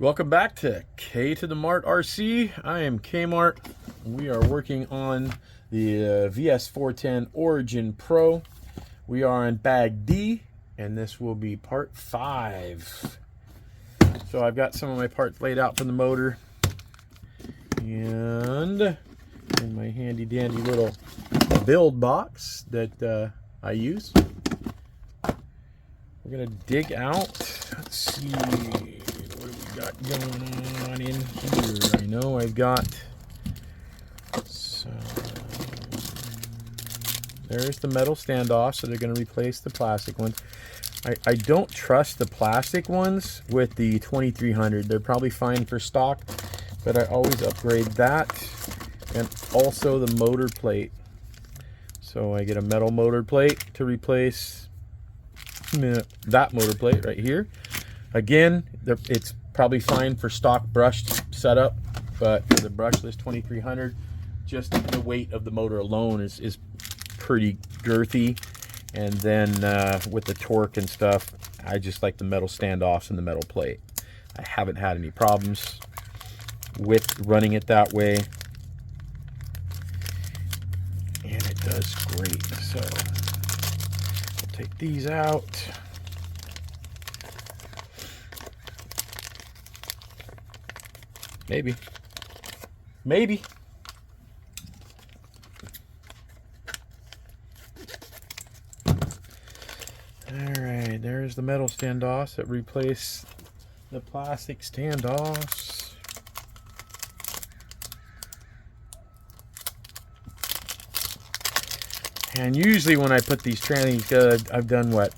Welcome back to K to the Mart RC. I am Kmart. We are working on the VS4 Origin Pro. We are on bag D, and this will be part 5. So I've got some of my parts laid out for the motor, and in my handy dandy little build box that I use. We're gonna dig out. Let's see. Got going on in here. I know I've got some. There's the metal standoff, so they're going to replace the plastic ones. I don't trust the plastic ones with the 2300. They're probably fine for stock, but I always upgrade that, and also the motor plate. So I get a metal motor plate to replace that motor plate right here. Again, it's probably fine for stock brushed setup, but for the brushless 2300, just the weight of the motor alone is pretty girthy. And then with the torque and stuff, I just like the metal standoffs and the metal plate. I haven't had any problems with running it that way, and it does great. So we'll take these out. Maybe. Alright, there's the metal standoffs that replace the plastic standoffs. And usually when I put these trannies together, I've done what?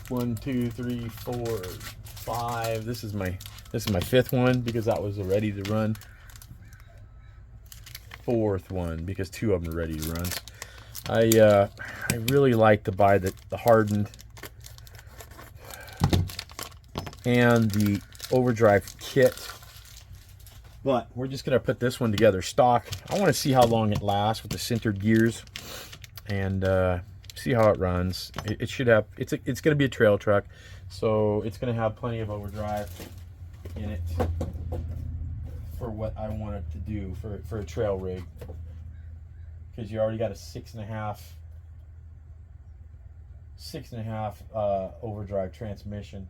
1, 2, 3, 4, 5. This is my 5th one because that was a ready to run. 4th one because 2 of them are ready to run. I really like to buy the hardened and the overdrive kit, but we're just gonna put this one together stock. I want to see how long it lasts with the sintered gears and see how it runs. It should have. It's gonna be a trail truck, so it's gonna have plenty of overdrive in it for what I want it to do for a trail rig, because you already got a 6.5 overdrive transmission,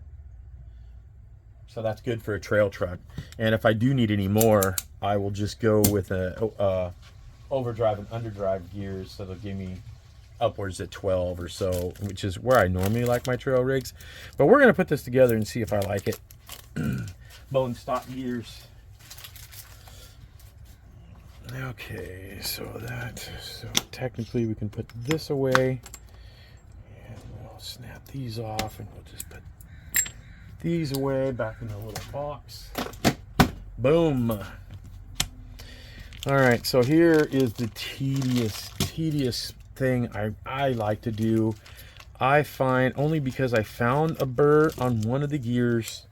so that's good for a trail truck. And if I do need any more, I will just go with a overdrive and underdrive gears, so they'll give me upwards at 12 or so, which is where I normally like my trail rigs. But we're gonna put this together and see if I like it. Bone stock gears. Okay, so technically we can put this away, and we'll snap these off, and we'll just put these away back in the little box. Boom. All right, so here is the tedious thing I like to do. I find, only because I found a burr on one of the gears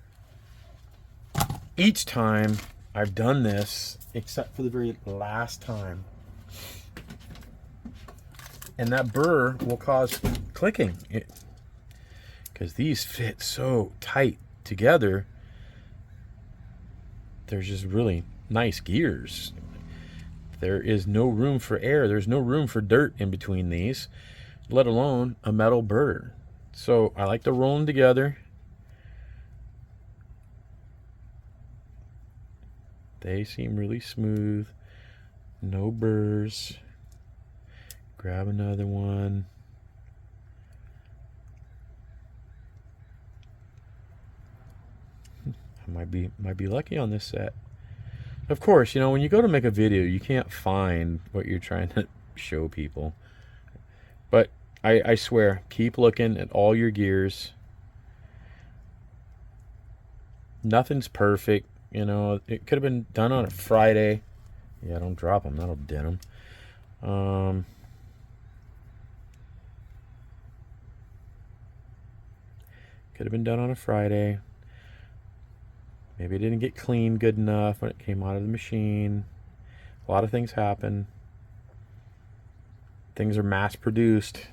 each time I've done this, except for the very last time. And that burr will cause clicking, because these fit so tight together. They're just really nice gears. There is no room for air. There's no room for dirt in between these, let alone a metal burr. So I like to roll them together. They seem really smooth. No burrs. Grab another one. I might be lucky on this set. Of course, you know, when you go to make a video, you can't find what you're trying to show people. But I swear, keep looking at all your gears. Nothing's perfect. You know, it could have been done on a Friday. Yeah, don't drop them. That'll dent them. Could have been done on a Friday. Maybe it didn't get cleaned good enough when it came out of the machine. A lot of things happen. Things are mass produced.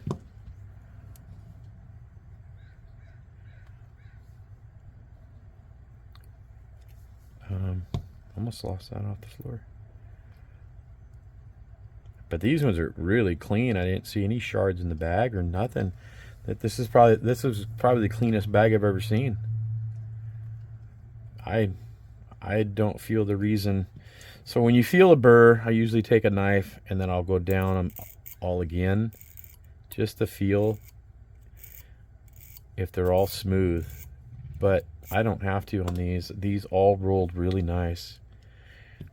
Almost lost that off the floor. But these ones are really clean. I didn't see any shards in the bag or nothing. This is probably the cleanest bag I've ever seen. I don't feel the reason. So when you feel a burr, I usually take a knife and then I'll go down them all again, just to feel if they're all smooth. But I don't have to on these. These all rolled really nice.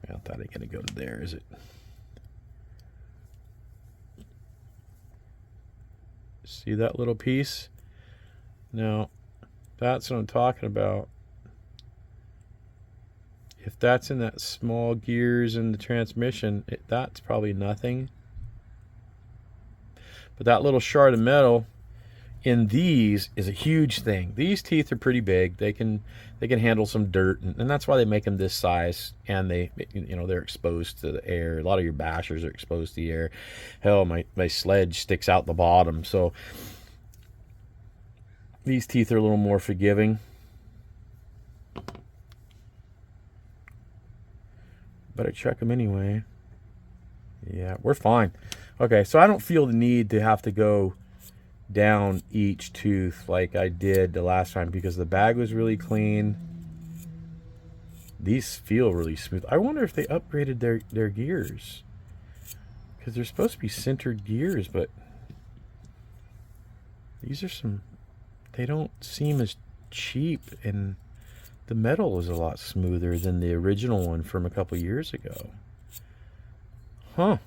I thought it gonna go to there, is it? See that little piece? Now, that's what I'm talking about. If that's in that small gears in the transmission, that's probably nothing. But that little shard of metal in these is a huge thing. These teeth are pretty big. They can handle some dirt, and that's why they make them this size. And they're exposed to the air. A lot of your bashers are exposed to the air. Hell, my sledge sticks out the bottom. So these teeth are a little more forgiving. But I check them anyway. Yeah, we're fine. Okay, so I don't feel the need to have to go down each tooth like I did the last time because the bag was really clean. These feel really smooth. I wonder if they upgraded their gears, because they're supposed to be sintered gears, but these are they don't seem as cheap, and the metal is a lot smoother than the original one from a couple years ago. Huh.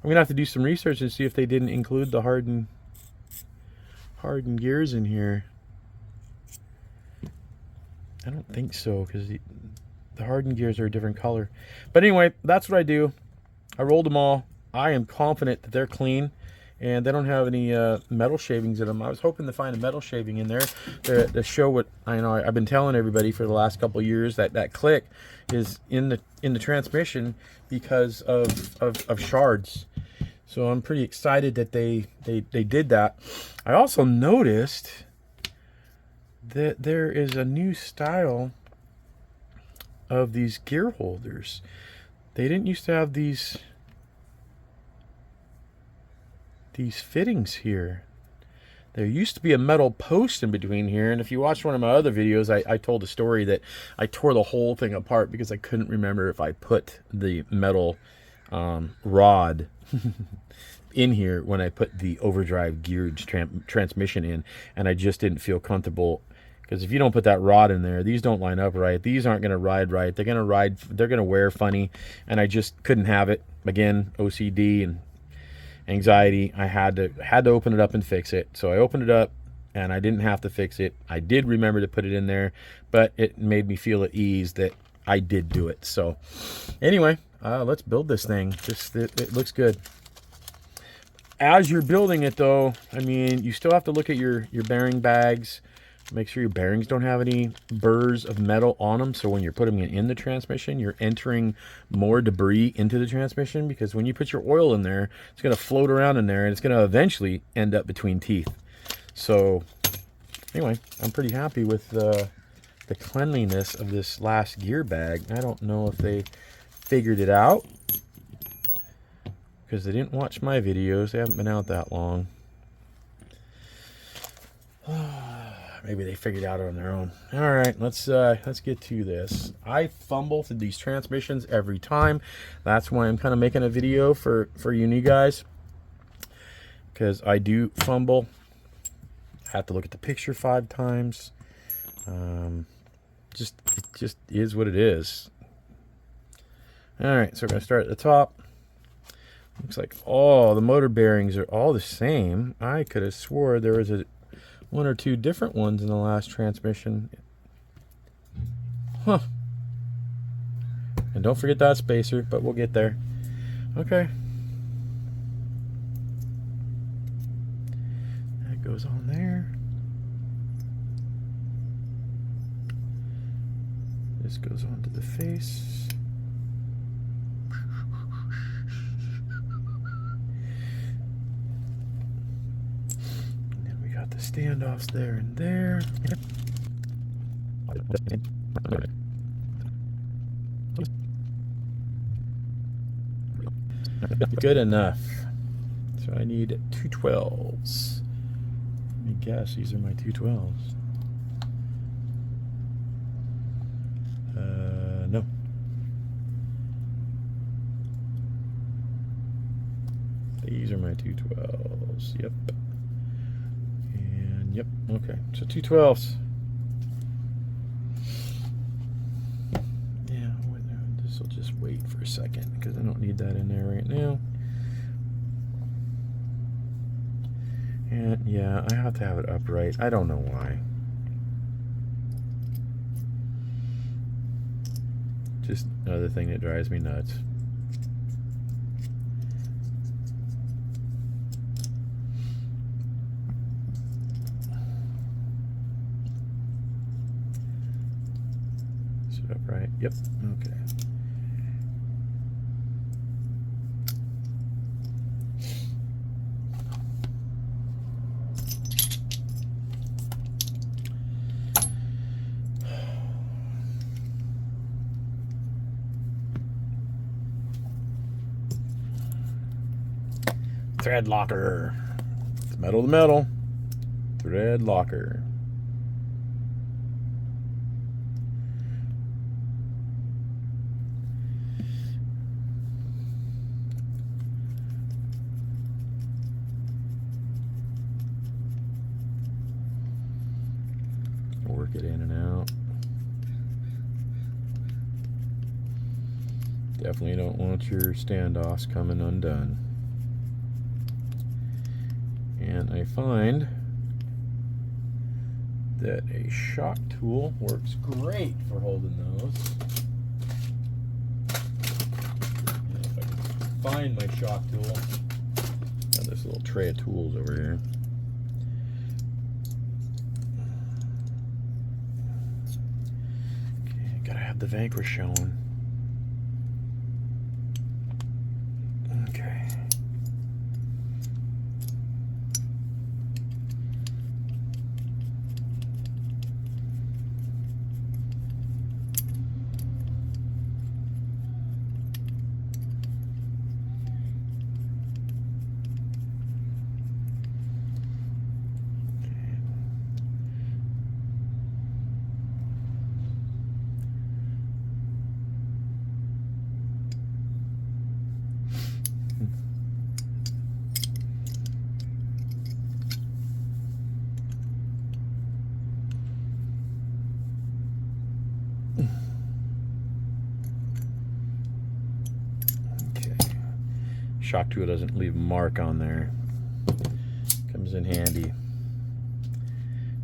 I'm gonna have to do some research and see if they didn't include the hardened gears in here. I don't think so, because the hardened gears are a different color. But anyway, that's what I do. I rolled them all. I am confident that they're clean, and they don't have any metal shavings in them. I was hoping to find a metal shaving in there to show what I know. I've been telling everybody for the last couple of years that click is in the transmission because of shards. So I'm pretty excited that they did that. I also noticed that there is a new style of these gear holders. They didn't used to have these fittings here. There used to be a metal post in between here, and if you watched one of my other videos, I told a story that I tore the whole thing apart because I couldn't remember if I put the metal rod in here when I put the overdrive geared transmission in, and I just didn't feel comfortable, because if you don't put that rod in there, these don't line up right. These aren't going to ride right. They're going to wear funny, and I just couldn't have it. Again, OCD and anxiety. I had to open it up and fix it. So I opened it up, and I didn't have to fix it. I did remember to put it in there, but it made me feel at ease that I did do it. So anyway, let's build this thing. It looks good. As you're building it, though, I mean, you still have to look at your bearing bags. Make sure your bearings don't have any burrs of metal on them. So when you're putting it in the transmission, you're entering more debris into the transmission, because when you put your oil in there, it's going to float around in there, and it's going to eventually end up between teeth. So anyway, I'm pretty happy with the cleanliness of this last gear bag. I don't know if they figured it out, because they didn't watch my videos. They haven't been out that long. Maybe they figured it out on their own. All right, let's get to this. I fumble through these transmissions every time. That's why I'm kind of making a video for you new guys, because I do fumble. I have to look at the picture 5 times. It just is what it is. All right, so we're gonna start at the top. Looks like all the motor bearings are all the same. I could have swore there was one or two different ones in the last transmission. Huh. And don't forget that spacer, but we'll get there. Okay. That goes on there. This goes onto the face. Standoffs there and there. Good enough. So I need 212s. Let me guess, these are my 212s. No. These are my 212s. Yep. And yep, okay. So 212s. Yeah, this will just wait for a second because I don't need that in there right now. And yeah, I have to have it upright. I don't know why. Just another thing that drives me nuts. Is it upright? Yep. Okay. Thread locker. It's metal to metal. Thread locker. Work it in and out. Definitely don't want your standoffs coming undone. And I find that a shock tool works great for holding those. And if I can find my shock tool, got this little tray of tools over here. Okay, gotta have the Vanquish showing. Okay. Shock tool doesn't leave a mark on there. Comes in handy.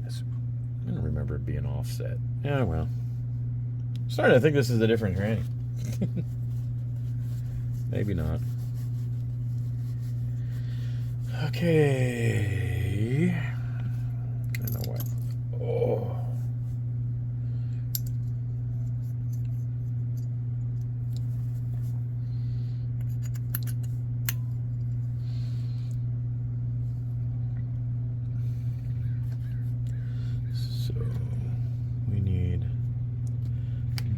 I don't remember it being offset. Yeah, well. I'm starting to think this is a different granny. Maybe not. Okay. I know what. Oh.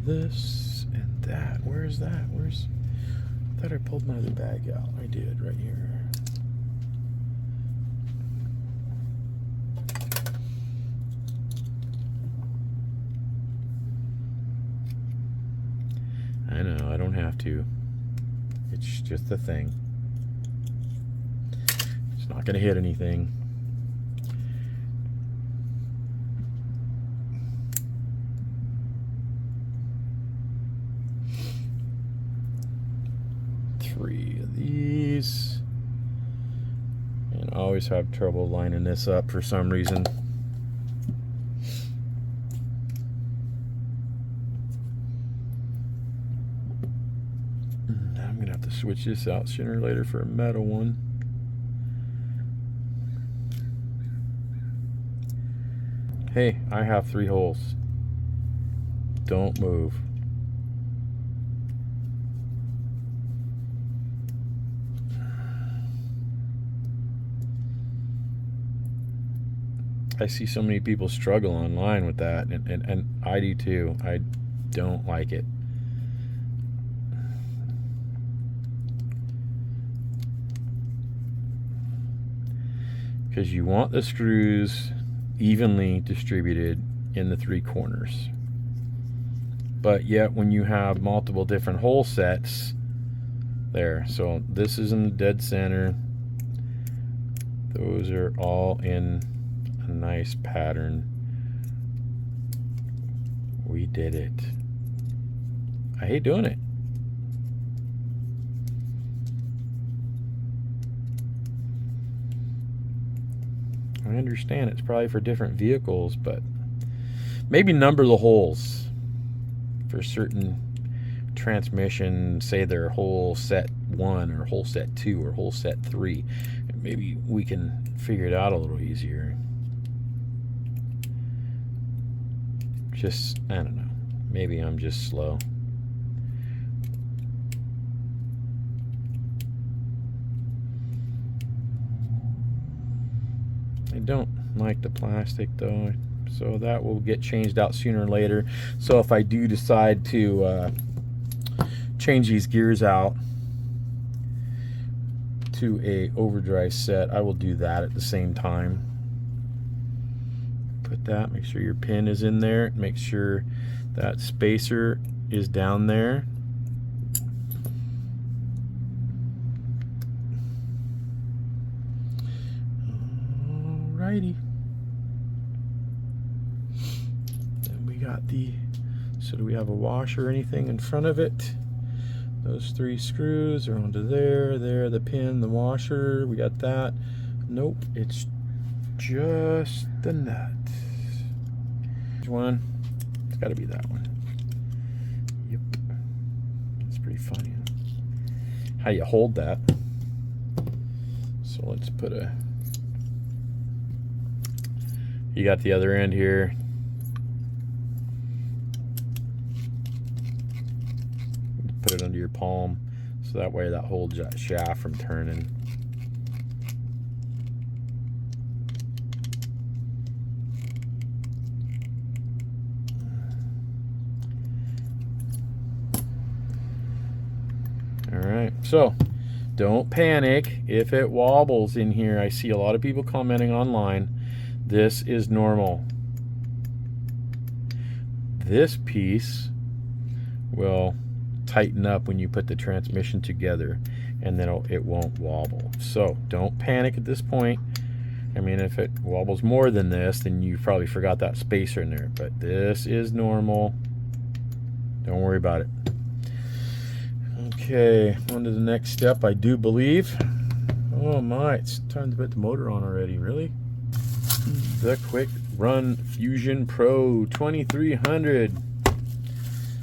This and that. Where's that? I thought I pulled my other bag out. I did, right here. I know, I don't have to. It's just a thing. It's not gonna hit anything. Three of these, and I always have trouble lining this up for some reason. I'm gonna have to switch this out sooner or later for a metal one. Hey, I have 3 holes. Don't move. I see so many people struggle online with that, and I do too. I don't like it. because you want the screws evenly distributed in the 3 corners. But yet when you have multiple different hole sets there, so this is in the dead center, those are all in a nice pattern. We did it. I hate doing it. I understand it's probably for different vehicles, but maybe number the holes for certain transmission, say they're hole set 1 or hole set 2 or hole set 3. Maybe we can figure it out a little easier. Just, I don't know. Maybe I'm just slow. I don't like the plastic though, so that will get changed out sooner or later. So if I do decide to change these gears out to a overdrive set, I will do that at the same time. Put that, make sure your pin is in there, make sure that spacer is down there. Alrighty. Then we got the, so do we have a washer or anything in front of it? Those 3 screws are onto there, the pin, the washer, we got that. Nope, it's just the nut. Which one? It's got to be that one. Yep. That's pretty funny. How you hold that. So let's put a, you got the other end here. Put it under your palm so that way that holds that shaft from turning. Alright, so don't panic if it wobbles in here. I see a lot of people commenting online. This is normal. This piece will tighten up when you put the transmission together, and then it won't wobble. So don't panic at this point. I mean, if it wobbles more than this, then you probably forgot that spacer in there, but this is normal. Don't worry about it. Okay, on to the next step, I do believe. Oh my, it's time to put the motor on already. Really? The Quick Run Fusion Pro 2300.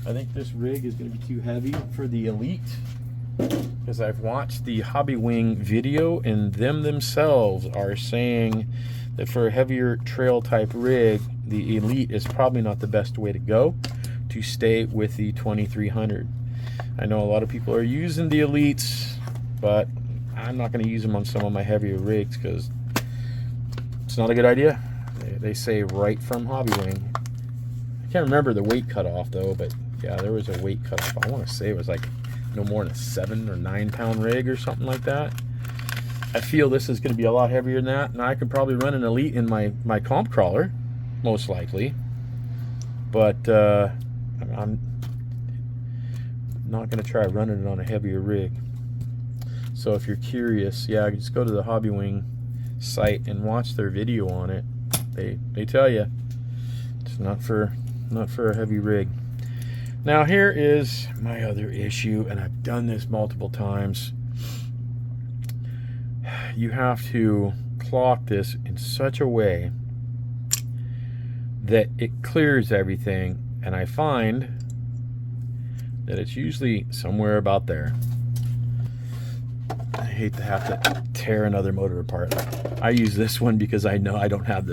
I think this rig is going to be too heavy for the Elite, because I've watched the Hobbywing video, and them themselves are saying that for a heavier trail type rig, the Elite is probably not the best way to go, to stay with the 2300. I know a lot of people are using the Elites, but I'm not going to use them on some of my heavier rigs because it's not a good idea. They say right from Hobbywing. I can't remember the weight cutoff though, but yeah, there was a weight cutoff. I want to say it was like no more than a 7 or 9 pound rig or something like that. I feel this is going to be a lot heavier than that, and I could probably run an Elite in my comp crawler, most likely. But I'm not going to try running it on a heavier rig. So if you're curious, yeah, just go to the Hobbywing site and watch their video on it. They tell you it's not for a heavy rig. Now here is my other issue, and I've done this multiple times. You have to clock this in such a way that it clears everything, and I find that it's usually somewhere about there. I hate to have to tear another motor apart. I use this one because I know I don't have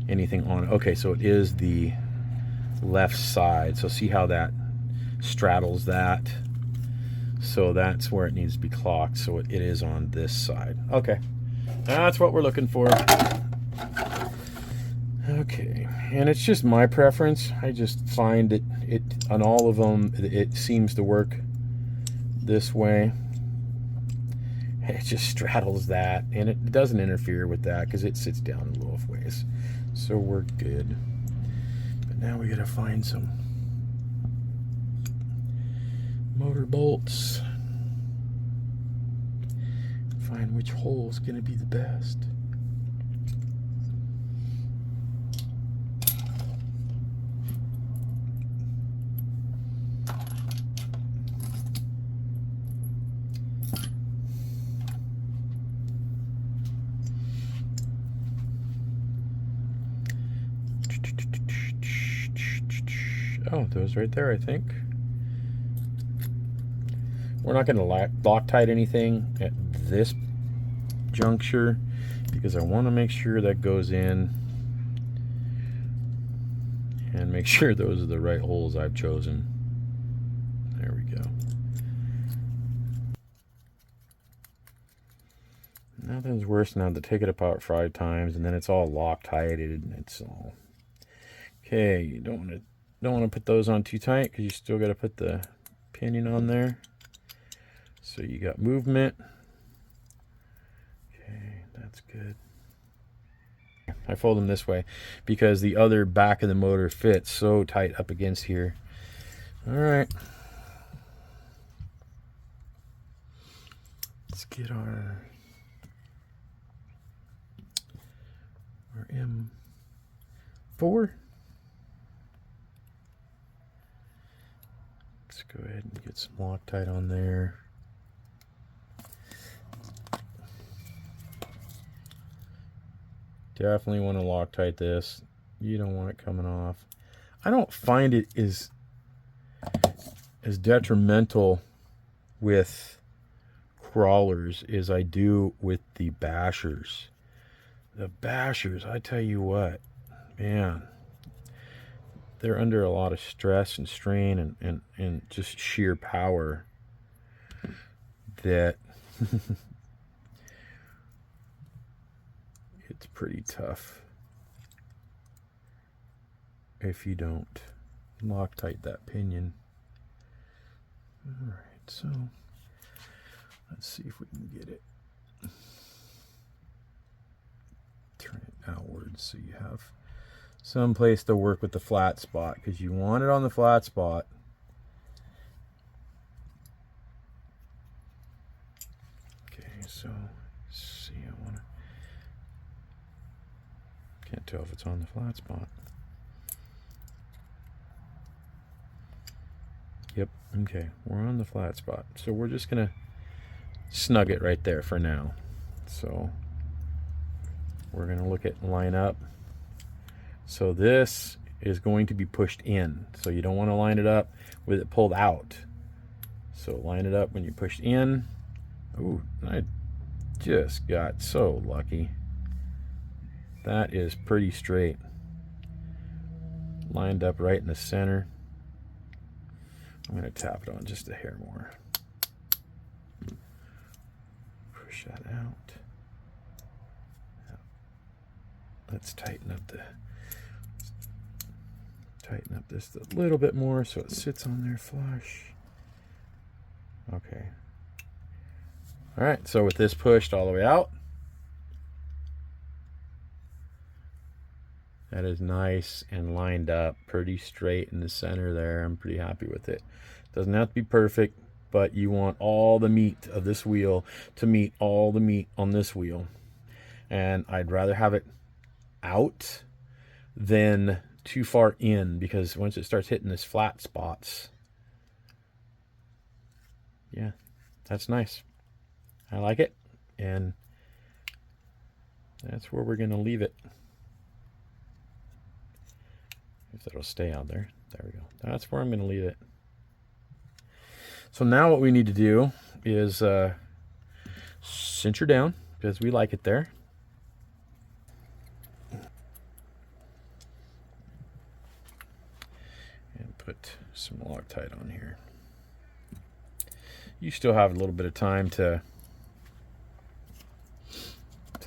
anything on it. Okay, so it is the left side. So see how that straddles that? So that's where it needs to be clocked. So it is on this side. Okay, that's what we're looking for. Okay, and it's just my preference. I just find it on all of them, it seems to work this way. it just straddles that, and it doesn't interfere with that because it sits down a little ways, so we're good. But now we gotta find some motor bolts, find which hole is gonna be the best. Oh, those right there, I think. We're not going to Loctite anything at this juncture because I want to make sure that goes in and make sure those are the right holes I've chosen. There we go. Nothing's worse than to take it apart 5 times and then it's all Loctited and it's all... Okay, you don't want to put those on too tight because you still got to put the pinion on there. So you got movement. Okay, that's good. I fold them this way because the other back of the motor fits so tight up against here. All right. Let's get our M4. Let's go ahead and get some Loctite on there. Definitely want to Loctite this. You don't want it coming off. I don't find it as detrimental with crawlers as I do with the bashers. The bashers, I tell you what, man, they're under a lot of stress and strain and just sheer power that it's pretty tough if you don't Loctite that pinion. All right, so let's see if we can get it. Turn it outwards so you have some place to work with the flat spot because you want it on the flat spot. Okay, so let's see, I want to... Can't tell if it's on the flat spot. Yep, okay, we're on the flat spot. So we're just gonna snug it right there for now. So we're gonna look at line up. So this is going to be pushed in. So you don't want to line it up with it pulled out. So line it up when you push in. Ooh, I just got so lucky. That is pretty straight. Lined up right in the center. I'm going to tap it on just a hair more. Push that out. Let's tighten up this a little bit more so it sits on there flush. Okay. All right, so with this pushed all the way out, that is nice and lined up pretty straight in the center there. I'm pretty happy with it. Doesn't have to be perfect, but you want all the meat of this wheel to meet all the meat on this wheel. And I'd rather have it out than too far in, because once it starts hitting this flat spots, yeah, that's nice. I like it, and that's where we're going to leave it. If it'll stay out there. There we go. That's where I'm going to leave it. So now what we need to do is cinch her down, because we like it there. And put some Loctite on here. You still have a little bit of time to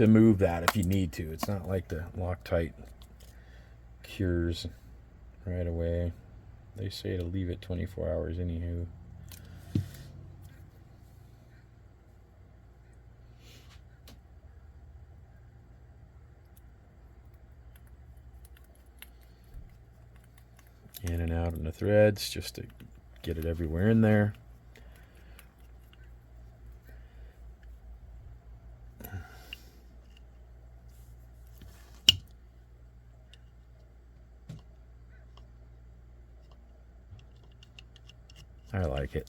move that if you need to. It's not like the Loctite cures right away. They say to leave it 24 hours anywho. In and out in the threads just to get it everywhere in there. I like it.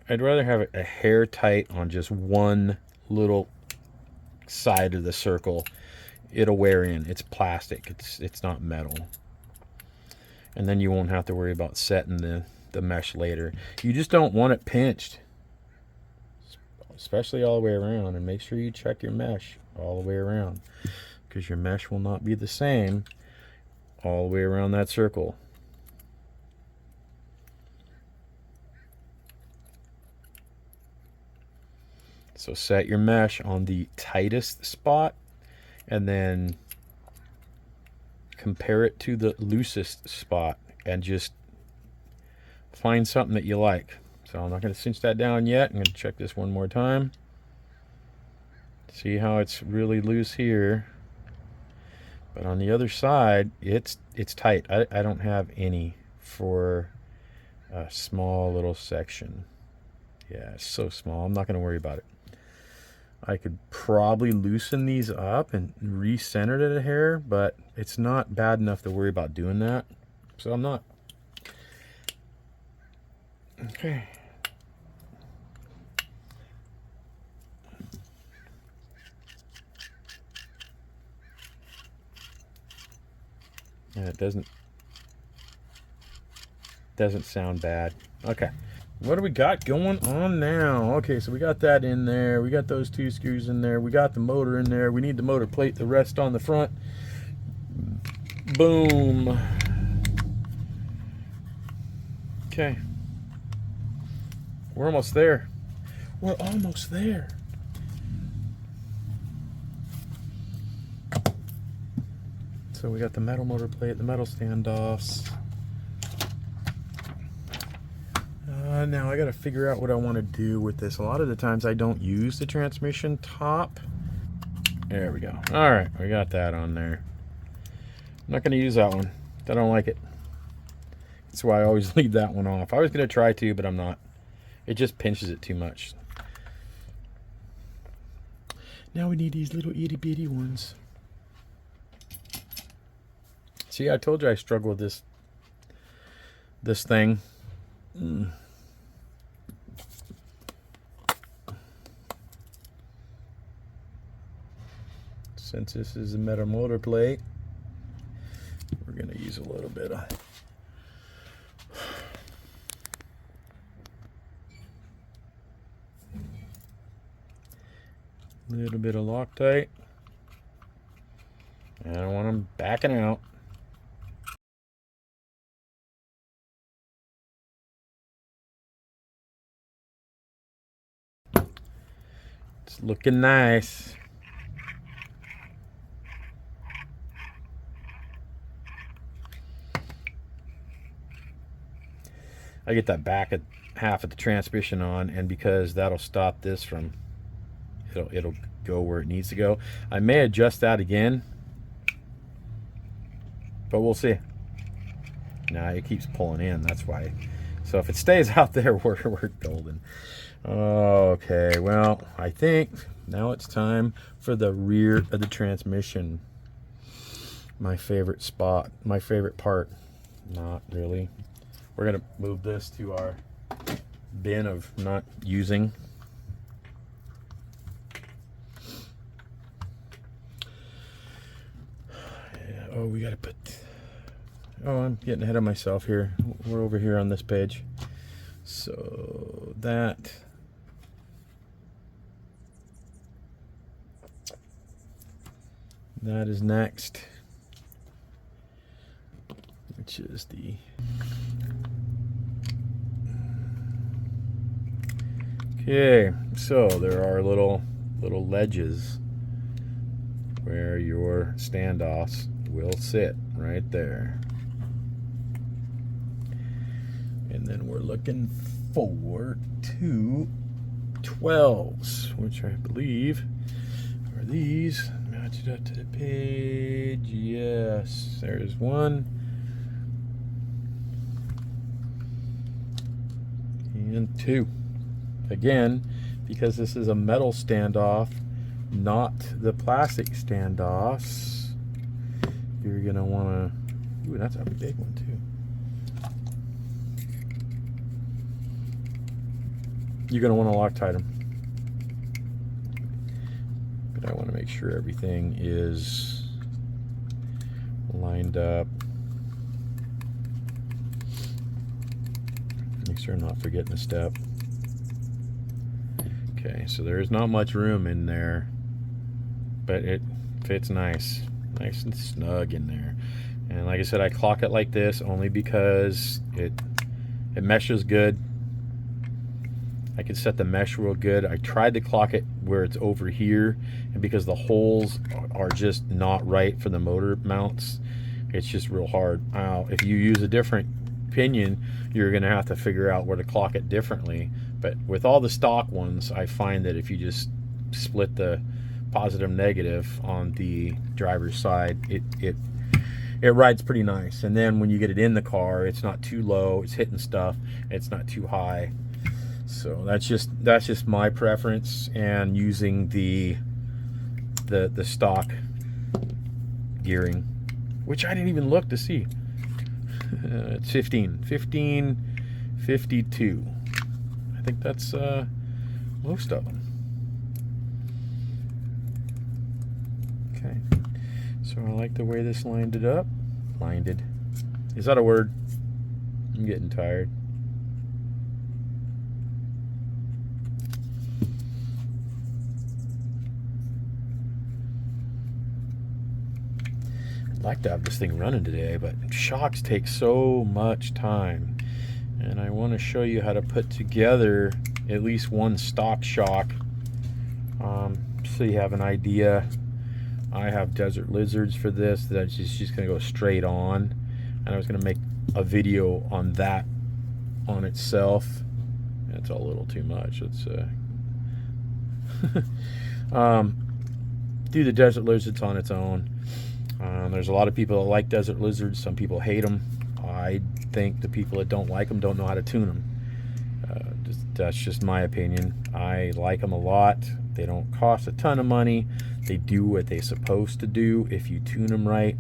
I'd rather have a hair tight on just one little side of the circle. It'll wear in. It's plastic. It's not metal. And then you won't have to worry about setting the mesh later. You just don't want it pinched, especially all the way around. And make sure you check your mesh all the way around, because your mesh will not be the same all the way around that circle. So set your mesh on the tightest spot and then compare it to the loosest spot and just find something that you like. So I'm not going to cinch that down yet. I'm going to check this one more time. See how it's really loose here. But on the other side, it's tight. I don't have any for a small little section. Yeah, it's so small. I'm not going to worry about it. I could probably loosen these up and recenter it a hair, but it's not bad enough to worry about doing that. So I'm not. Okay. Yeah, it doesn't sound bad. Okay. What do we got going on now? Okay, so we got that in there. We got those 2 screws in there. We got the motor in there. We need the motor plate to rest on the front. Boom. Okay. We're almost there. We're almost there. So we got the metal motor plate, the metal standoffs. Now I got to figure out what I want to do with this. A lot of the times I don't use the transmission top. There we go. All right, we got that on there. I'm not going to use that one. I don't like it. That's why I always leave that one off. I was going to try to, but I'm not. It just pinches it too much. Now we need these little itty bitty ones. See, I told you I struggle with this thing. Since this is a metal motor plate, we're going to use a little bit of Loctite. I don't want them backing out. It's looking nice. I get that back at half of the transmission on, and because that'll stop this from, it'll go where it needs to go. I may adjust that again, but we'll see. Nah, it keeps pulling in, that's why. So if it stays out there, we're golden. Okay, well, I think now it's time for the rear of the transmission. My favorite spot, my favorite part. Not really. We're going to move this to our bin of not using. Yeah, oh, we got to put... Oh, I'm getting ahead of myself here. We're over here on this page. So that... That is next. Which is the... Okay, so there are little ledges where your standoffs will sit right there. And then we're looking for 2 12s, which I believe are these. Match it up to the page. Yes, there's one. 2. Again, because this is a metal standoff, not the plastic standoffs, you're gonna wanna, ooh, that's a big one too. You're gonna wanna Loctite them. But I wanna make sure everything is lined up. Make sure I'm not forgetting a step. Okay, so there's not much room in there, but it fits nice and snug in there. And like I said, I clock it like this only because it meshes good. I can set the mesh real good. I tried to clock it where it's over here, and because the holes are just not right for the motor mounts, it's just real hard. If you use a different pinion, you're gonna have to figure out where to clock it differently. But with all the stock ones, I find that if you just split the positive negative on the driver's side, it rides pretty nice. And then when you get it in the car, it's not too low, it's hitting stuff, it's not too high. So that's just my preference, and using the stock gearing, which I didn't even look to see. It's 52. I think that's most of them. Okay, so I like the way this lined it up. Lined. Is that a word? I'm getting tired. I'd like to have this thing running today, but shocks take so much time. And I want to show you how to put together at least one stock shock, so you have an idea. I have Desert Lizards for this. That's just going to go straight on, and I was going to make a video on that on itself. That's a little too much. Let's do the Desert Lizards on its own. There's a lot of people that like Desert Lizards. Some people hate them. I think the people that don't like them don't know how to tune them. That's just my opinion. I like them a lot. They don't cost a ton of money. They do what they're supposed to do if you tune them right.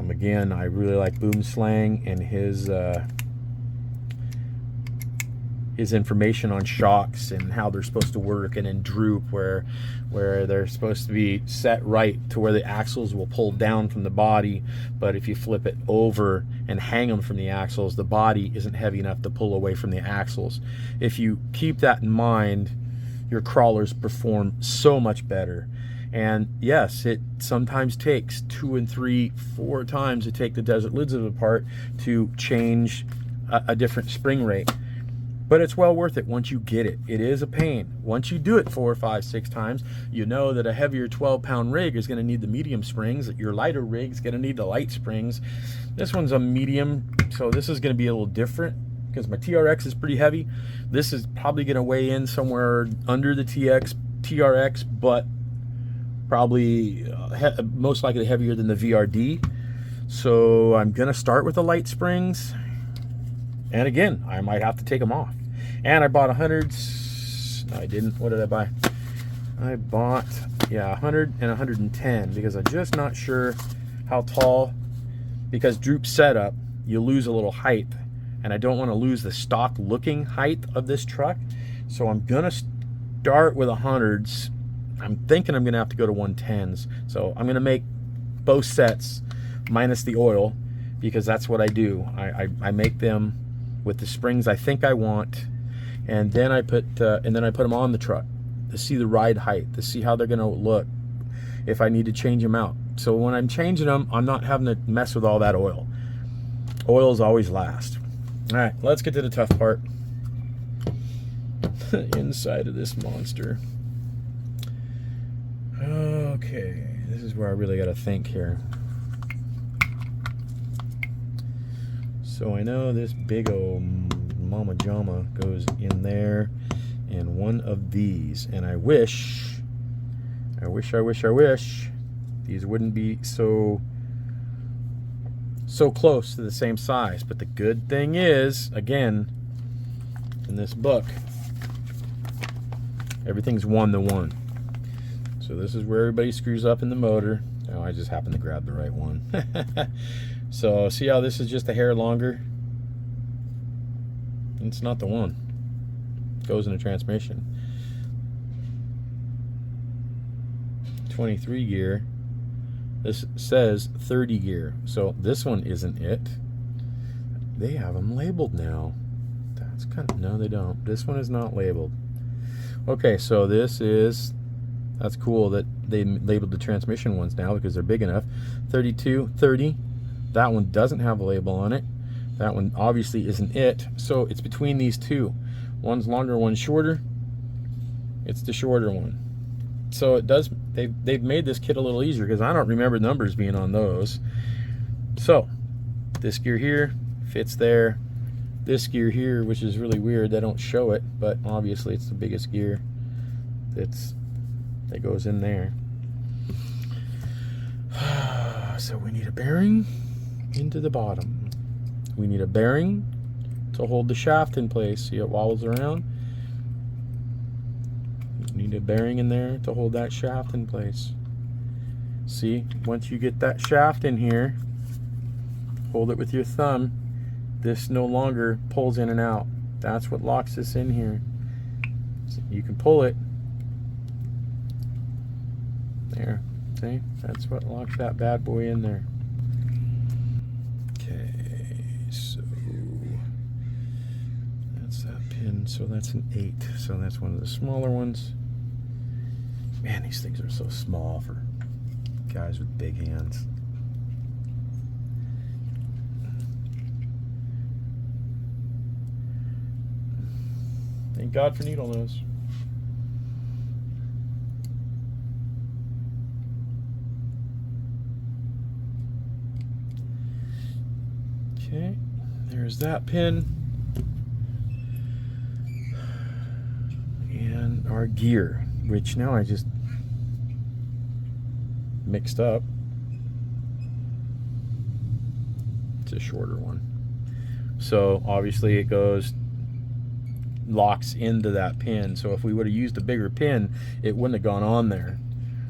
Again, I really like Boom Slang and his information on shocks and how they're supposed to work, and in droop where they're supposed to be set right to where the axles will pull down from the body, but if you flip it over and hang them from the axles, the body isn't heavy enough to pull away from the axles. If you keep that in mind, your crawlers perform so much better. And yes, it sometimes takes 2 and 3, 4 times to take the Desert Lizard apart to change a different spring rate. But it's well worth it once you get it. It is a pain. Once you do it 4, 5, 6 times, you know that a heavier 12-pound rig is going to need the medium springs, that your lighter rig is going to need the light springs. This one's a medium, so this is going to be a little different because my TRX is pretty heavy. This is probably going to weigh in somewhere under the TRX, but probably most likely heavier than the VRD. So I'm going to start with the light springs. And again, I might have to take them off. And I bought 100s. No, I didn't. What did I buy? I bought, yeah, 100 and 110 because I'm just not sure how tall. Because droop setup, you lose a little height. And I don't want to lose the stock looking height of this truck. So I'm going to start with 100s. I'm thinking I'm going to have to go to 110s. So I'm going to make both sets minus the oil, because that's what I do. I make them with the springs I think I want, and then I put them on the truck to see the ride height, to see how they're going to look if I need to change them out. So when I'm changing them, I'm not having to mess with all that oil. Oils always last. All right, let's get to the tough part. Inside of this monster. Okay, this is where I really got to think here. So I know this big old mama jama goes in there, and one of these, and I wish these wouldn't be so close to the same size. But the good thing is, again, in this book, everything's 1-to-1. So this is where everybody screws up in the motor. Oh, I just happened to grab the right one. So see how this is just a hair longer? It's not the one. It goes in the transmission. 23 gear. This says 30 gear. So this one isn't it. They have them labeled now. That's kind of, no, they don't. This one is not labeled. Okay, so this is, that's cool that they labeled the transmission ones now because they're big enough. 32, 30. That one doesn't have a label on it. That one obviously isn't it. So it's between these two. One's longer, one's shorter. It's the shorter one. So it does, they've made this kit a little easier because I don't remember numbers being on those. So this gear here fits there. This gear here, which is really weird, they don't show it, but obviously it's the biggest gear that goes in there. So we need a bearing into the bottom. We need a bearing to hold the shaft in place. See it wobbles around? You need a bearing in there to hold that shaft in place. See, once you get that shaft in here, hold it with your thumb. This no longer pulls in and out. That's what locks this in here. So you can pull it. There. See? That's what locks that bad boy in there. Okay, so that's that pin. So that's an 8. So that's one of the smaller ones. Man, these things are so small for guys with big hands. Thank God for needle nose. Okay, there's that pin. And our gear, which now I just mixed up. It's a shorter one. So obviously it goes, locks into that pin. So if we would have used a bigger pin, it wouldn't have gone on there.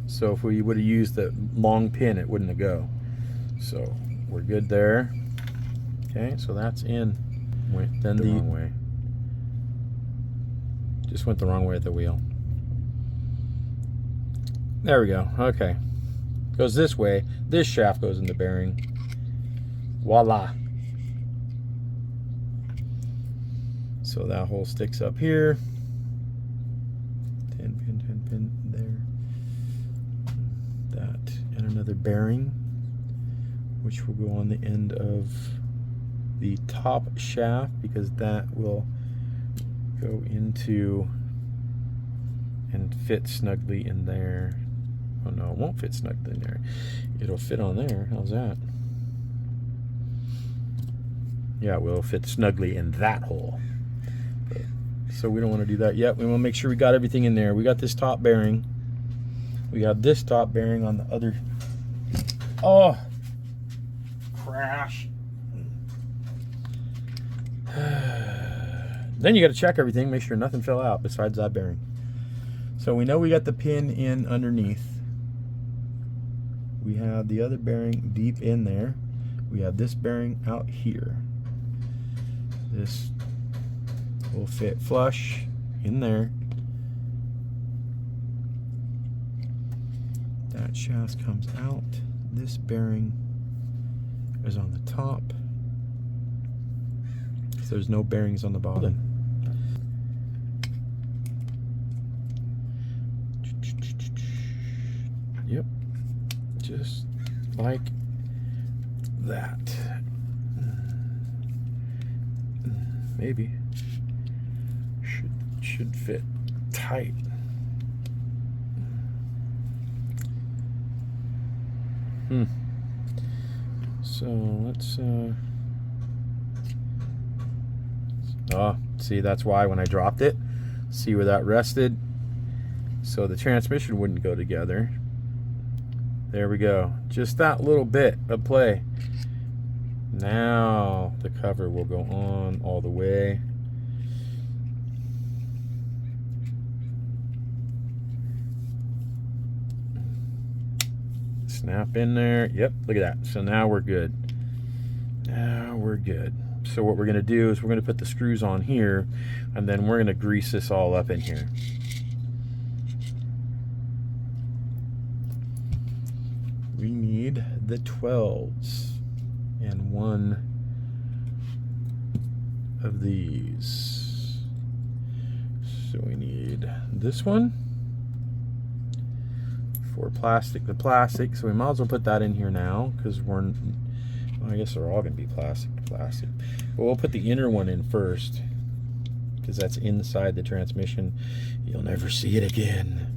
So if we would have used the long pin, it wouldn't have go. So we're good there. Okay, so that's in. Went then the wrong way. Just went the wrong way at the wheel. There we go. Okay, goes this way. This shaft goes in the bearing. Voila. So that hole sticks up here. 10 pin there. That and another bearing, which will go on the end of the top shaft because that will go into and fit snugly in there. Oh no, it won't fit snugly in there. It'll fit on there. How's that? Yeah, it will fit snugly in that hole. So we don't want to do that yet. We want to make sure we got everything in there. We got this top bearing. We got this top bearing on the other. Oh, crash. Then you got to check everything, make sure nothing fell out besides that bearing. So we know we got the pin in underneath. We have the other bearing deep in there. We have this bearing out here. This will fit flush in there. That shaft comes out. This bearing is on the top. So there's no bearings on the bottom. Yep, just like that. Maybe should fit tight. So let's see, that's why when I dropped it, see where that rested, so the transmission wouldn't go together. There we go, just that little bit of play. Now the cover will go on all the way. snap in there. Yep, look at that. So now we're good. Now we're good. So what we're going to do is we're going to put the screws on here, and then we're going to grease this all up in here. We need the 12s and one of these. So we need this one for plastic to plastic. So we might as well put that in here now, because well, I guess they're all going to be plastic to plastic. But we'll put the inner one in first, because that's inside the transmission. You'll never see it again.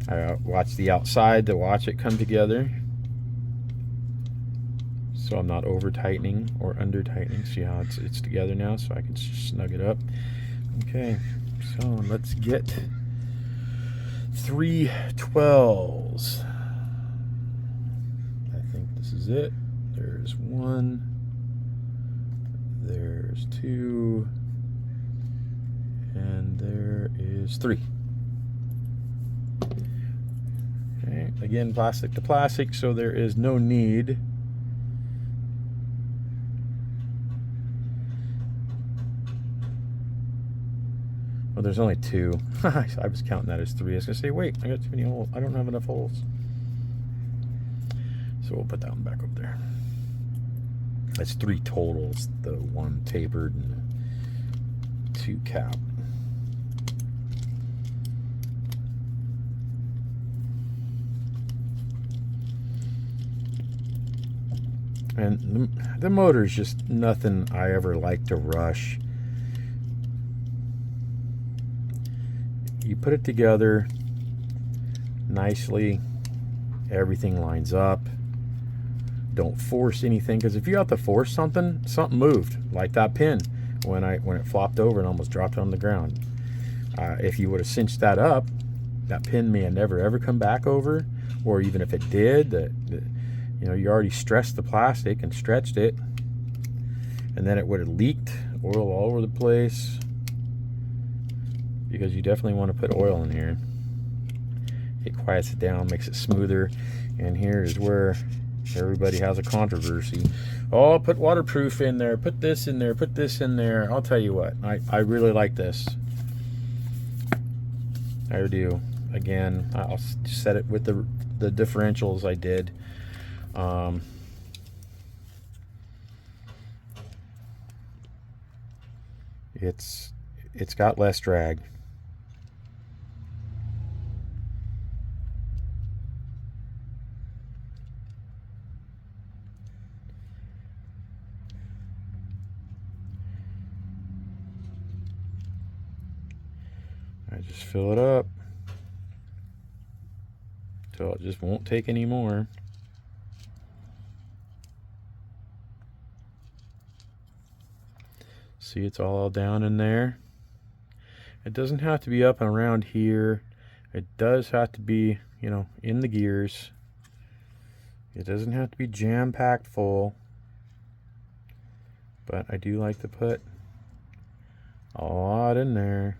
I watch the outside to watch it come together, so I'm not over tightening or under tightening. See how it's together now, so I can snug it up. Okay, so let's get 3 12s. I think this is it. There's 1, there's 2, and there is 3. Okay, again, plastic to plastic, so there is no need well, there's only 2. I was counting that as 3. I was gonna say, wait, I got too many holes. I don't have enough holes. So we'll put that one back up there. That's 3 totals, the 1 tapered and 2 cap. And the motor is just nothing I ever like to rush. You put it together nicely, everything lines up. Don't force anything, because if you have to force something, something moved, like that pin when it flopped over and almost dropped on the ground. If you would have cinched that up, that pin may have never ever come back over, or even if it did, you know, you already stressed the plastic and stretched it, and then it would have leaked oil all over the place, because you definitely want to put oil in here. It quiets it down, makes it smoother. And here is where everybody has a controversy. Oh, put waterproof in there, put this in there, put this in there. I'll tell you what, I really like this. I do. Again, I'll set it with the differentials I did. It's got less drag. I just fill it up till it just won't take any more. See, it's all down in there. It doesn't have to be up and around here. It does have to be, you know, in the gears. It doesn't have to be jam-packed full. But I do like to put a lot in there.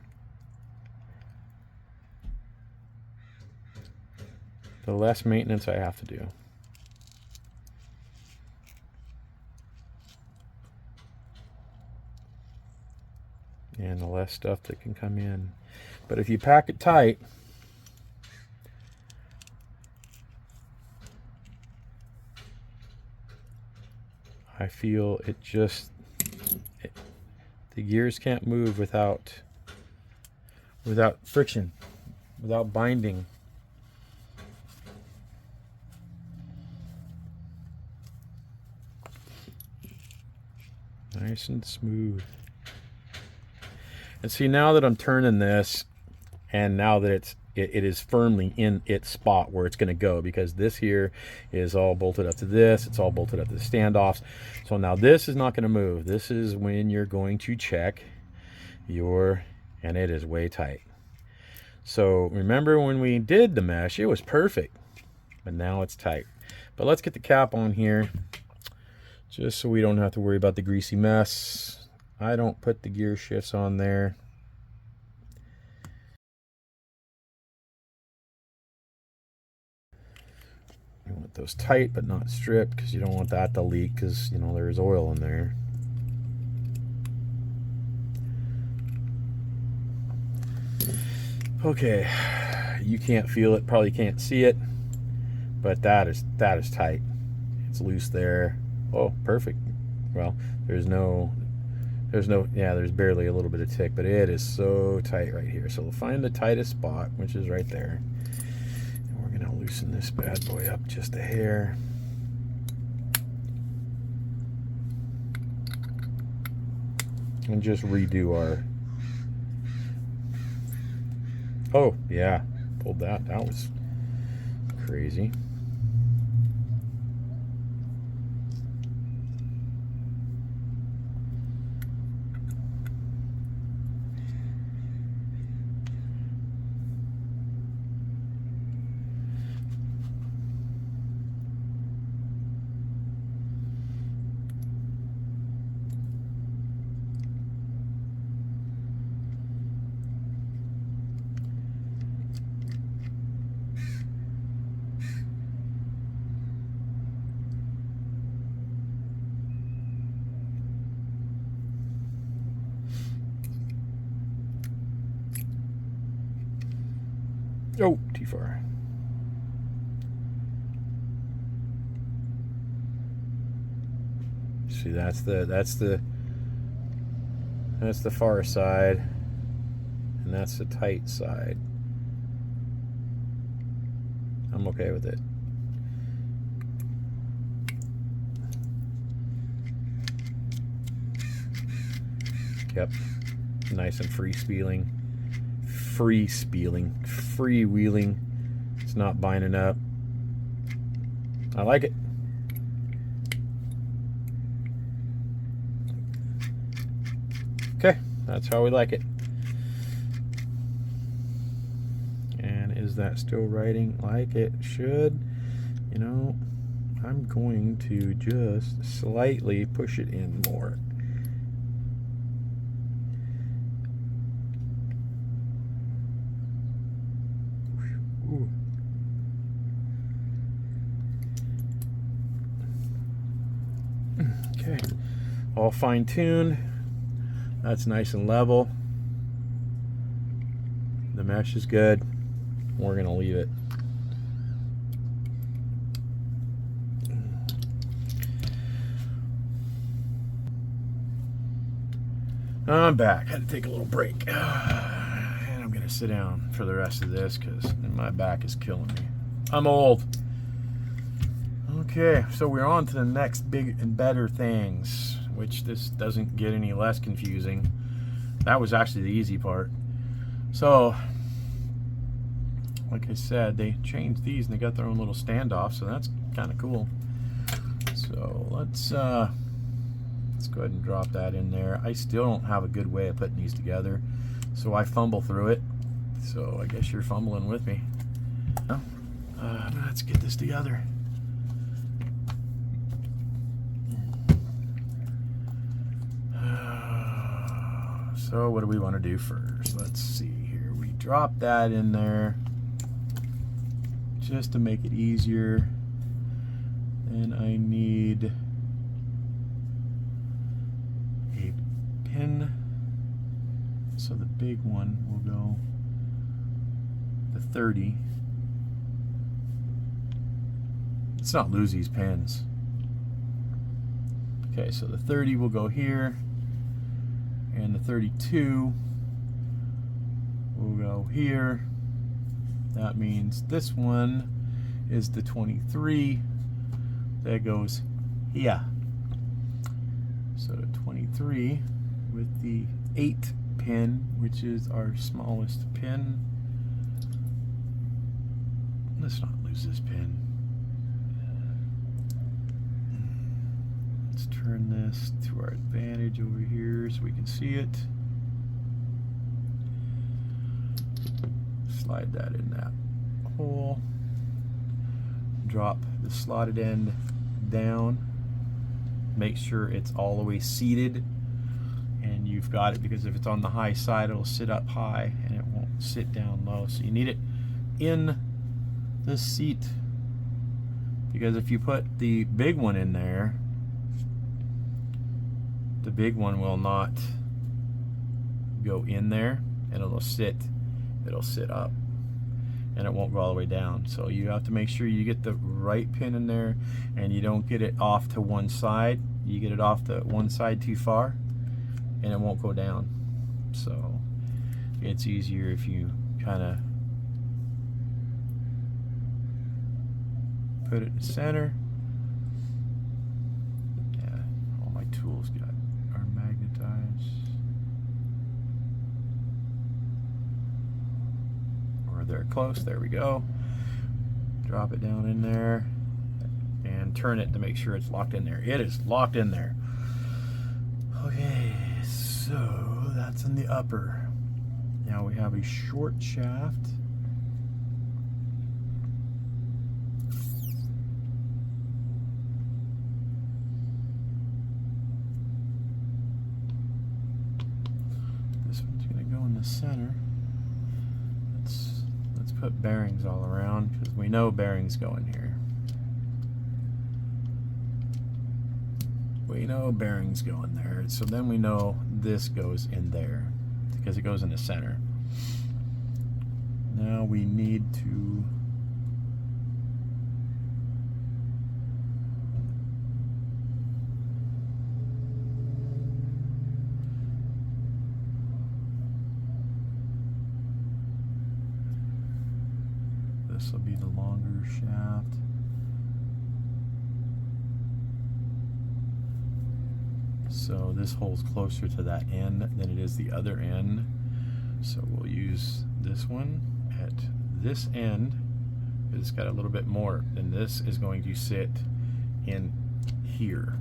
The less maintenance I have to do. And the less stuff that can come in. But if you pack it tight, I feel it just, the gears can't move without friction, without binding. Nice and smooth. And see, now that I'm turning this, and now that it is firmly in its spot where it's going to go, because this here is all bolted up to this, it's all bolted up to the standoffs. So now this is not going to move. This is when you're going to check and it is way tight. So remember when we did the mesh, it was perfect, but now it's tight. But let's get the cap on here. just so we don't have to worry about the greasy mess. I don't put the gear shifts on there. You want those tight but not stripped, because you don't want that to leak, because you know there's oil in there. Okay, you can't feel it, probably can't see it, but that is tight. It's loose there. Oh, perfect. Well, there's barely a little bit of tick, but it is so tight right here. So we'll find the tightest spot, which is right there. And we're gonna loosen this bad boy up just a hair. And just redo our... Oh, yeah, pulled that. That was crazy. Oh, too far. See, that's the far side, and that's the tight side. I'm okay with it. Yep, nice and freewheeling. It's not binding up. I like it. Okay, that's how we like it. And is that still riding like it should? You know, I'm going to just slightly push it in more. Ooh. Okay, all fine-tuned. That's nice and level. The mesh is good. We're gonna leave it. I'm back. Had to take a little break. And I'm gonna sit down for the rest of this because my back is killing me. I'm old. Okay, so we're on to the next big and better things, which this doesn't get any less confusing. That was actually the easy part. So, like I said, they changed these and they got their own little standoff, so that's kind of cool. So let's go ahead and drop that in there. I still don't have a good way of putting these together, so I fumble through it. So I guess you're fumbling with me. Let's get this together. So what do we want to do first? Let's see here. We drop that in there just to make it easier. Then I need a pin. So the big one will go the 30. Let's not lose these pins. Okay, so the 30 will go here, and the 32 will go here. That means this one is the 23 that goes here. So 23 with the 8 pin, which is our smallest pin. Let's not lose this pin. Let's turn this to our advantage over here so we can see it. Slide that in that hole. Drop the slotted end down. make sure it's all the way seated and you've got it, because if it's on the high side it'll sit up high and it won't sit down low. So you need it in the seat, because if you put the big one in there, the big one will not go in there and it'll sit up and it won't go all the way down. So you have to make sure you get the right pin in there and you don't get it off to one side. You get it off to one side too far and it won't go down. So it's easier if you kind of put it in the center. Yeah, all my tools are magnetized. Or they're close, there we go. Drop it down in there and turn it to make sure it's locked in there. It is locked in there. Okay, so that's in the upper. Now we have a short shaft. This one's going to go in the center. Let's put bearings all around, because we know bearings go in here. We know bearings go in there, so then we know this goes in there because it goes in the center. Now we need to this will be the longer shaft. So this hole's closer to that end than it is the other end. So we'll use this one at this end. It's got a little bit more, and this is going to sit in here.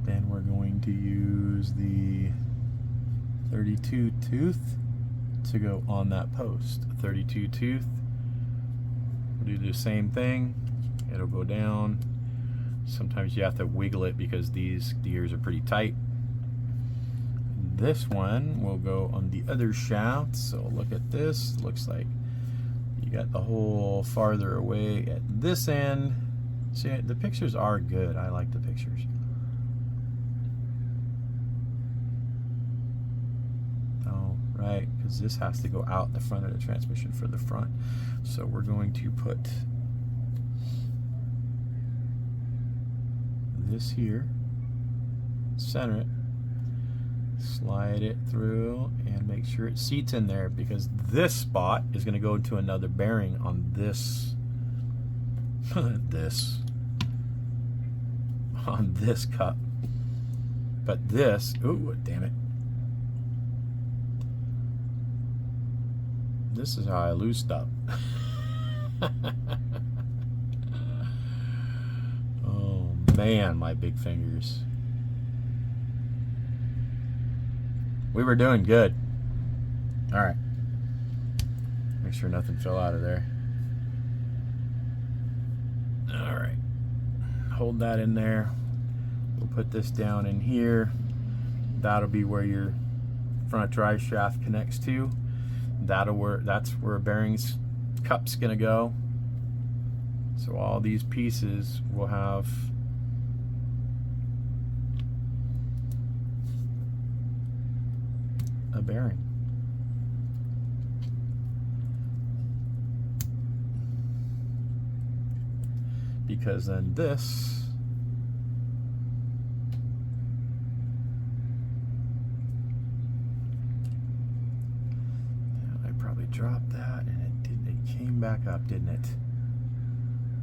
Then we're going to use the 32 tooth to go on that post. 32 tooth. We'll do the same thing. It'll go down. Sometimes you have to wiggle it because these gears are pretty tight. This one will go on the other shaft. So look at this. Looks like you got the hole farther away at this end. See, the pictures are good. I like the pictures. Oh, right, because this has to go out the front of the transmission for the front. So we're going to put this here, center it, slide it through, and make sure it seats in there, because this spot is going to go into another bearing on this on this cup. But this, ooh, damn it, this is how I lose stuff. Man, my big fingers. We were doing good. All right. Make sure nothing fell out of there. All right. Hold that in there. We'll put this down in here. That'll be where your front drive shaft connects to. That's where bearings cup's gonna go. So all these pieces will have a bearing. Because then this I probably dropped that and it came back up, didn't it?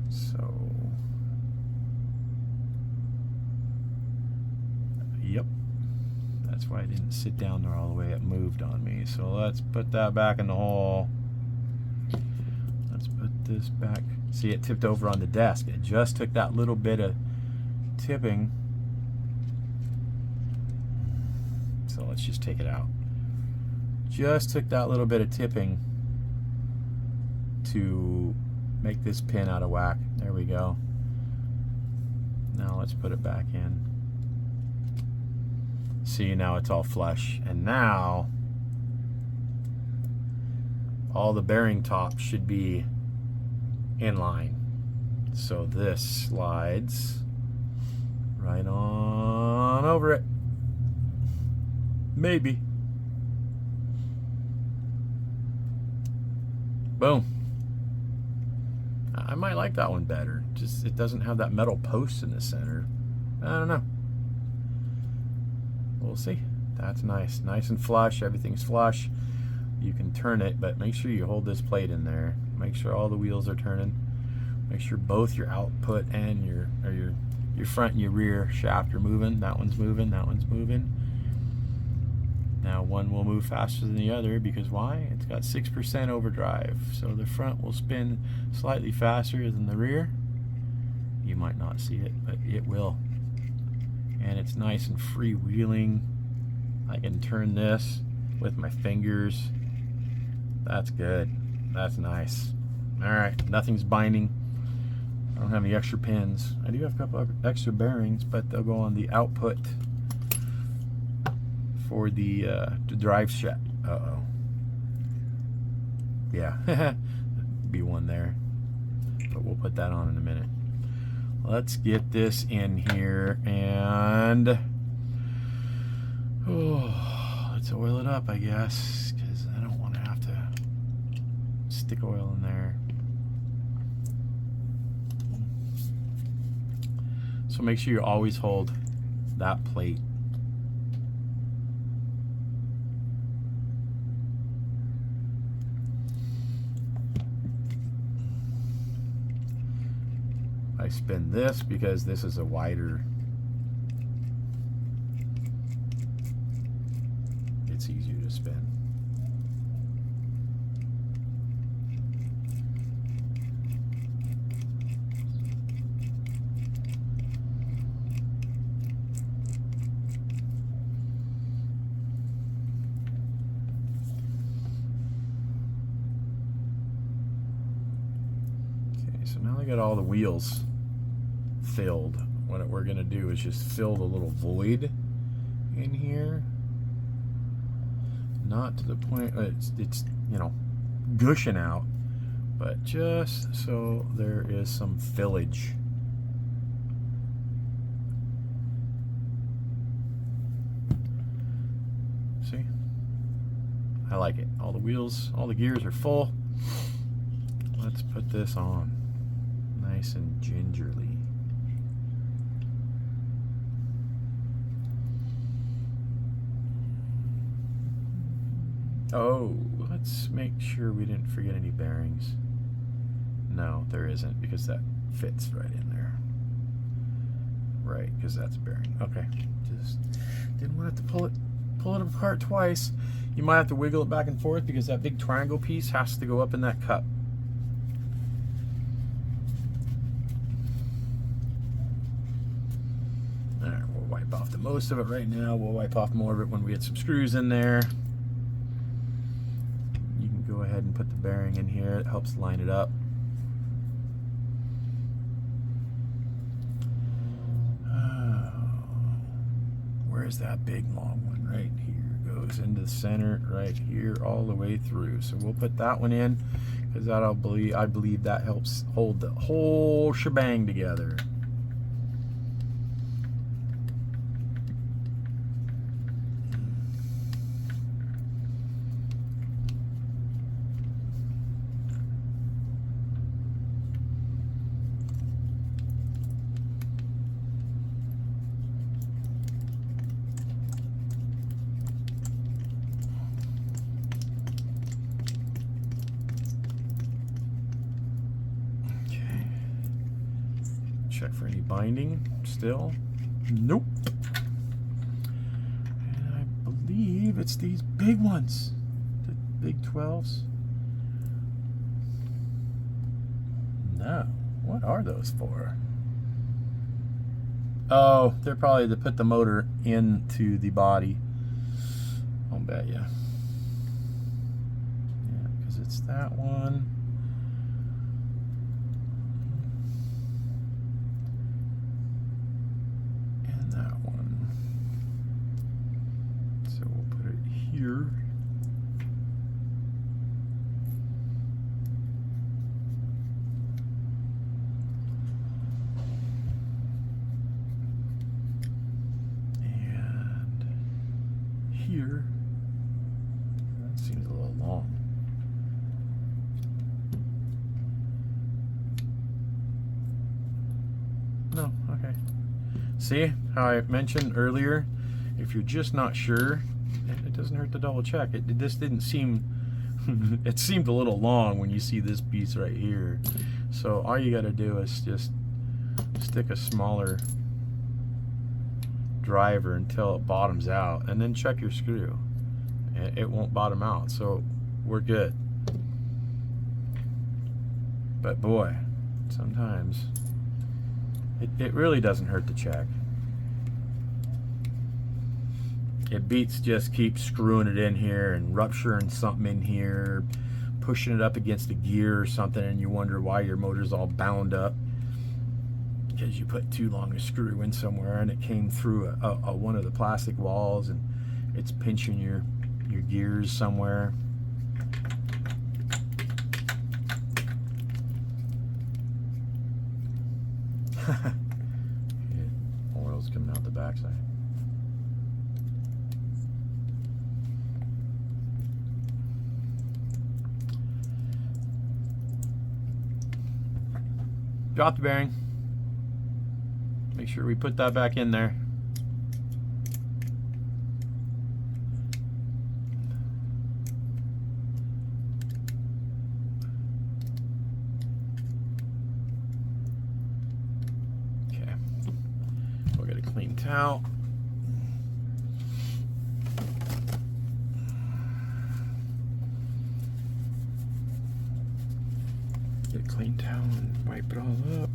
So yep. That's why I didn't sit down there all the way. It moved on me. So let's put that back in the hole. Let's put this back. See, it tipped over on the desk. It just took that little bit of tipping. So let's just take it out. Just took that little bit of tipping to make this pin out of whack. There we go. Now let's put it back in. See, now it's all flush. And now all the bearing tops should be in line. So this slides right on over it. Maybe. Boom. I might like that one better. Just it doesn't have that metal post in the center. I don't know. We'll see. That's nice. Nice and flush. Everything's flush. You can turn it, but make sure you hold this plate in there. Make sure all the wheels are turning. Make sure both your output and your front and your rear shaft are moving. That one's moving. That one's moving. Now one will move faster than the other because why? It's got 6% overdrive. So the front will spin slightly faster than the rear. You might not see it, but it will. And it's nice and freewheeling. I can turn this with my fingers. That's good. That's nice. Alright, nothing's binding. I don't have any extra pins. I do have a couple of extra bearings, but they'll go on the output for the drive shaft. Uh-oh. Yeah, be one there. But we'll put that on in a minute. Let's get this in here and let's oil it up, I guess, because I don't want to have to stick oil in there. So make sure you always hold that plate. I spin this because this is a wider, it's easier to spin. Okay, so now I got all the wheels filled. What we're gonna do is just fill the little void in here, not to the point it's you know gushing out, but just so there is some fillage. See, I like it. All the wheels, all the gears are full. Let's put this on nice and gingerly. Oh, let's make sure we didn't forget any bearings. No, there isn't, because that fits right in there. Right, because that's a bearing. Okay, just didn't want to pull it apart twice. You might have to wiggle it back and forth because that big triangle piece has to go up in that cup. All right, we'll wipe off the most of it right now. We'll wipe off more of it when we get some screws in there. Go ahead and put the bearing in here. It helps line it up. Where's that big long one? Right here. Goes into the center right here all the way through. So we'll put that one in because I believe that helps hold the whole shebang together. Check for any binding still. Nope. And I believe it's these big ones, the big 12s. No, what are those for? Oh, they're probably to put the motor into the body. I'll bet you. Yeah, because it's that one. here. That seems a little long. No, okay. See how I mentioned earlier, if you're just not sure, it doesn't hurt to double check. This didn't seem, it seemed a little long when you see this piece right here. So all you got to do is just stick a smaller driver until it bottoms out, and then check your screw. It won't bottom out, so we're good. But boy, sometimes it really doesn't hurt to check. It beats just keep screwing it in here and rupturing something in here, pushing it up against a gear or something, and you wonder why your motor's all bound up because you put too long a screw in somewhere and it came through one of the plastic walls and it's pinching your gears somewhere. Oil's coming out the backside. Drop the bearing. Make sure we put that back in there. Okay. We'll get a clean towel. Get a clean towel and wipe it all up.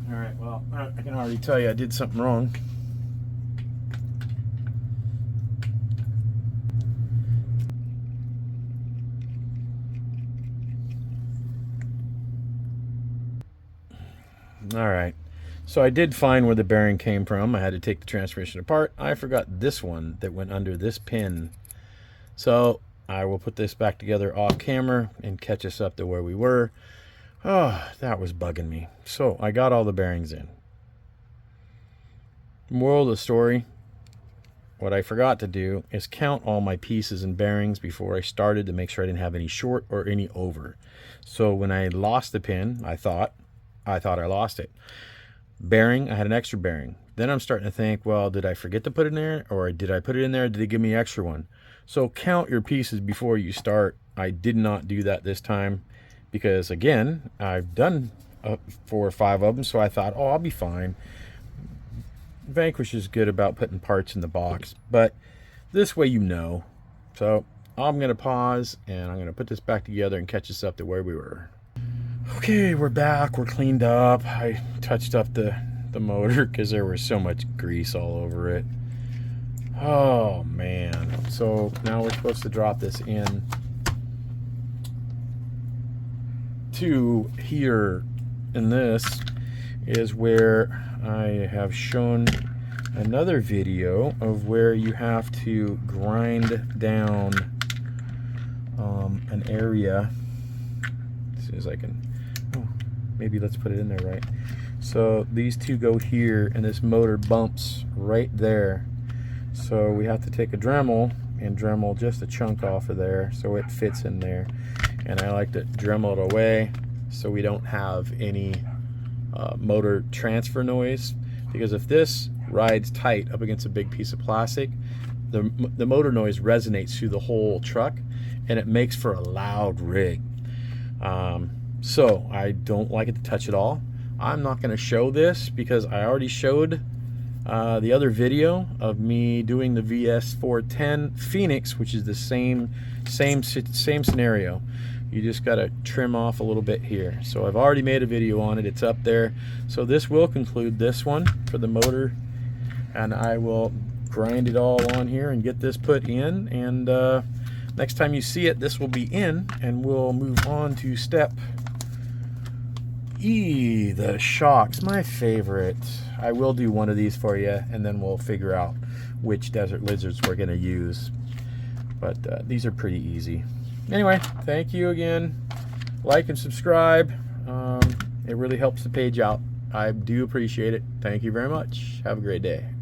All right, well, I can already tell you I did something wrong. All right, so I did find where the bearing came from. I had to take the transmission apart. I forgot this one that went under this pin. So I will put this back together off camera and catch us up to where we were. Oh, that was bugging me. So I got all the bearings in. Moral of the story, what I forgot to do is count all my pieces and bearings before I started to make sure I didn't have any short or any over. So when I lost the pin, I thought I lost it. Bearing, I had an extra bearing. Then I'm starting to think, well, did I forget to put it in there? Or did I put it in there? Did they give me an extra one? So count your pieces before you start. I did not do that this time because, again, I've done 4 or 5 of them, so I thought, oh, I'll be fine. Vanquish is good about putting parts in the box, but this way you know. So I'm going to pause, and I'm going to put this back together and catch us up to where we were. Okay, we're back. We're cleaned up. I touched up the motor because there was so much grease all over it. Oh, man. So now we're supposed to drop this in to here, and this is where I have shown another video of where you have to grind down an area. As soon as I can, oh, maybe let's put it in there right. So these two go here, and this motor bumps right there. So we have to take a Dremel and Dremel just a chunk off of there so it fits in there. And I like to Dremel it away so we don't have any motor transfer noise, because if this rides tight up against a big piece of plastic, the motor noise resonates through the whole truck and it makes for a loud rig. So I don't like it to touch at all. I'm not going to show this because I already showed the other video of me doing the VS4 Phoenix, which is the same scenario. You just got to trim off a little bit here. So I've already made a video on it. It's up there. So this will conclude this one for the motor, and I will grind it all on here and get this put in, and next time you see it, this will be in, and we'll move on to step The shocks, my favorite. I will do one of these for you, and then we'll figure out which desert lizards we're going to use. But these are pretty easy. Anyway, thank you again. Like and subscribe. It really helps the page out. I do appreciate it. Thank you very much. Have a great day.